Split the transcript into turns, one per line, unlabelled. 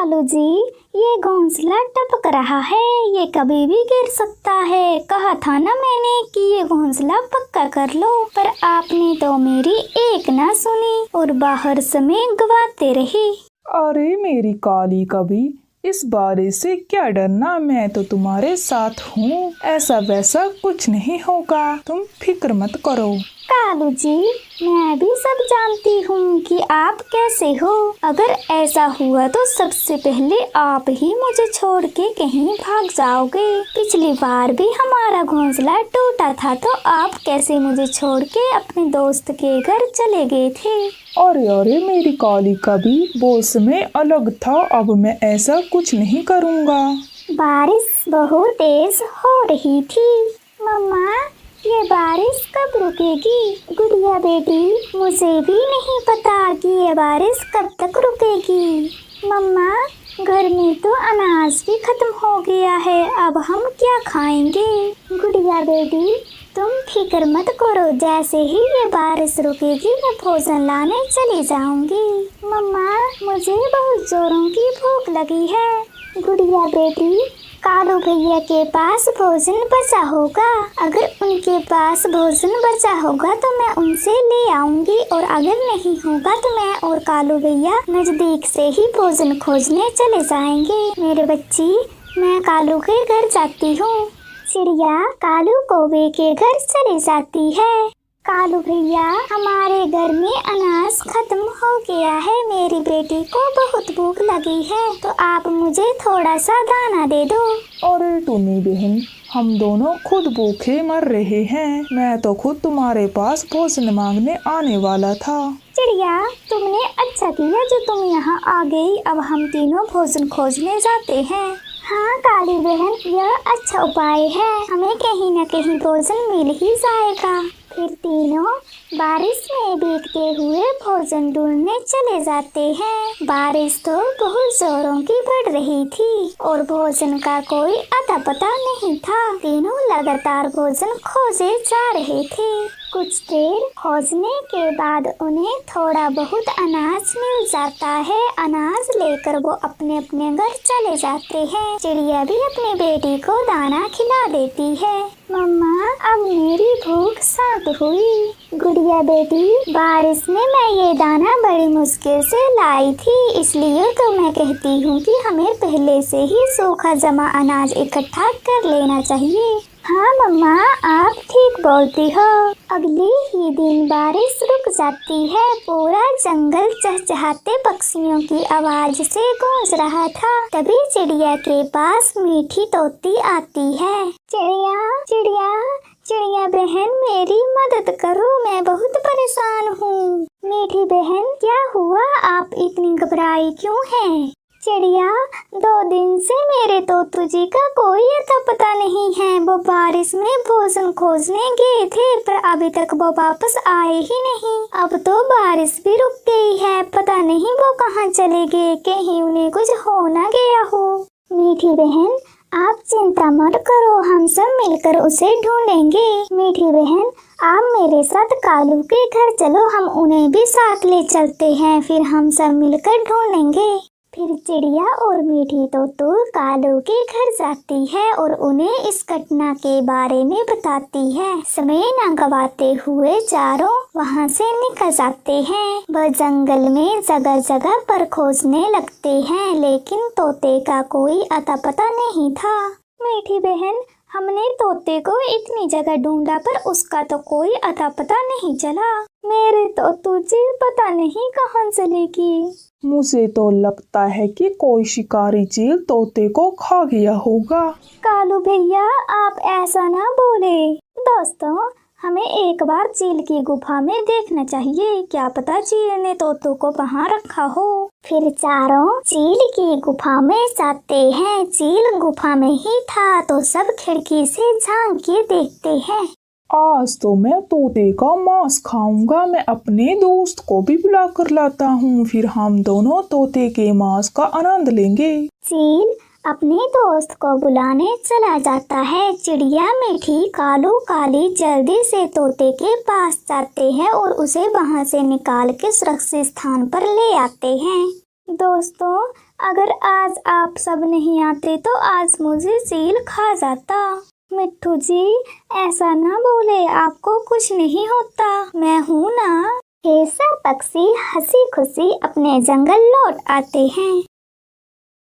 कालू जी, ये घोंसला टपक रहा है, ये कभी भी गिर सकता है। कहा था ना मैंने कि ये घोंसला पक्का कर लो, पर आपने तो मेरी एक ना सुनी और बाहर समय गवाते रहे।
अरे मेरी काली कभी, इस बारिश से क्या डरना, मैं तो तुम्हारे साथ हूँ। ऐसा वैसा कुछ नहीं होगा, तुम फिक्र मत करो।
कालू जी, मैं भी सब जानती हूँ कि आप कैसे हो। अगर ऐसा हुआ तो सबसे पहले आप ही मुझे छोड़ के कहीं भाग जाओगे। पिछली बार भी हमारा घोंसला टूटा था तो आप कैसे मुझे छोड़ के अपने दोस्त के घर चले गए थे।
अरे अरे मेरी काली कभी, वो समय अलग था, अब मैं ऐसा कुछ नहीं करूँगा।
बारिश बहुत तेज हो रही थी। मम्मा, ये बारिश कब रुकेगी? गुड़िया बेटी, मुझे भी नहीं पता कि ये बारिश कब तक रुकेगी। मम्मा, घर में तो अनाज भी खत्म हो गया है, अब हम क्या खाएंगे? गुड़िया बेटी, तुम फिक्र मत करो, जैसे ही ये बारिश रुकेगी मैं भोजन लाने चली जाऊंगी। मम्मा, मुझे बहुत जोरों की भूख लगी है। गुड़िया बेटी, कालू भैया के पास भोजन बचा होगा, अगर उनके पास भोजन बचा होगा तो मैं उनसे ले आऊंगी, और अगर नहीं होगा तो मैं और कालू भैया नजदीक से ही भोजन खोजने चले जाएंगे। मेरे बच्ची, मैं कालू के घर जाती हूँ। चिड़िया कालू कौवे के घर चली जाती है। कालू भैया, हमारे घर में अनाज खत्म हो गया है, मेरी बेटी को बहुत भूख लगी है, तो आप मुझे थोड़ा सा दाना दे दो।
अरे टुनी बहन, हम दोनों खुद भूखे मर रहे हैं, मैं तो खुद तुम्हारे पास भोजन मांगने आने वाला था।
चिड़िया, तुमने अच्छा किया जो तुम यहाँ आ गई, अब हम तीनों भोजन खोजने जाते हैं। हाँ काली बहन, यह अच्छा उपाय है, हमें कहीं न कहीं भोजन मिल ही जाएगा। फिर तीनों बारिश में भीगते हुए भोजन ढूंढने चले जाते हैं। बारिश तो बहुत जोरों की पड़ रही थी और भोजन का कोई अता पता नहीं था। तीनों लगातार भोजन खोजे जा रहे थे। कुछ देर खोजने के बाद उन्हें थोड़ा बहुत अनाज मिल जाता है। अनाज लेकर वो अपने अपने घर चले जाते हैं। चिड़िया भी अपनी बेटी को दाना खिला देती है। मम्मा, अब मेरी भूख शांत हुई। गुड़िया बेटी, बारिश में मैं ये दाना बड़ी मुश्किल से लाई थी, इसलिए तो मैं कहती हूँ कि हमें पहले से ही सूखा जमा अनाज इकट्ठा कर लेना चाहिए। हाँ मम्मा, आप ठीक बोलती हो। अगले ही दिन बारिश रुक जाती है। पूरा जंगल चहचहाते पक्षियों की आवाज से गूंज रहा था। तभी चिड़िया के पास मीठी तोती आती है। चिड़िया चिड़िया चिड़िया बहन, मेरी मदद करो, मैं बहुत परेशान हूँ। मीठी बहन, क्या हुआ? आप इतनी घबराई क्यों हैं? चिड़िया, 2 दिन से मेरे तोतू जी का कोई अता पता नहीं है। वो बारिश में भोजन खोजने गए थे, पर अभी तक वो वापस आए ही नहीं। अब तो बारिश भी रुक गई है, पता नहीं वो कहाँ चले गए, कहीं उन्हें कुछ हो ना गया हो। मीठी बहन, आप चिंता मत करो, हम सब मिलकर उसे ढूंढेंगे। मीठी बहन, आप मेरे साथ कालू के घर चलो, हम उन्हें भी साथ ले चलते हैं, फिर हम सब मिलकर ढूंढेंगे। फिर चिड़िया और मीठी तोतू कालू के घर जाती है और उन्हें इस घटना के बारे में बताती है। समय न गवाते हुए चारों वहां से निकल जाते हैं। वह जंगल में जगह जगह पर खोजने लगते हैं, लेकिन तोते का कोई अता पता नहीं था। मीठी बहन, हमने तोते को इतनी जगह ढूंढा पर उसका तो कोई अता पता नहीं चला। मेरे तोतू जी पता नहीं कहाँ चले गए।
मुझे तो लगता है कि कोई शिकारी चील तोते को खा गया होगा।
कालू भैया, आप ऐसा ना बोले। दोस्तों, हमें एक बार चील की गुफा में देखना चाहिए, क्या पता चील ने तोतों को वहाँ रखा हो। फिर चारों चील की गुफा में जाते हैं। चील गुफा में ही था तो सब खिड़की से झांक के देखते हैं।
आज तो मैं तोते का मांस खाऊंगा। मैं अपने दोस्त को भी बुला कर लाता हूँ, फिर हम दोनों तोते के मांस का आनंद लेंगे।
चील अपने दोस्त को बुलाने चला जाता है। चिड़िया, मीठी, कालू, काली जल्दी से तोते के पास जाते हैं और उसे वहां से निकाल के सुरक्षित स्थान पर ले आते हैं। दोस्तों, अगर आज आप सब नहीं आते तो आज मुझे चील खा जाता। मिट्ठू जी ऐसा ना बोले, आपको कुछ नहीं होता, मैं हूँ ना। ये सब पक्षी हंसी खुशी अपने जंगल लौट आते हैं।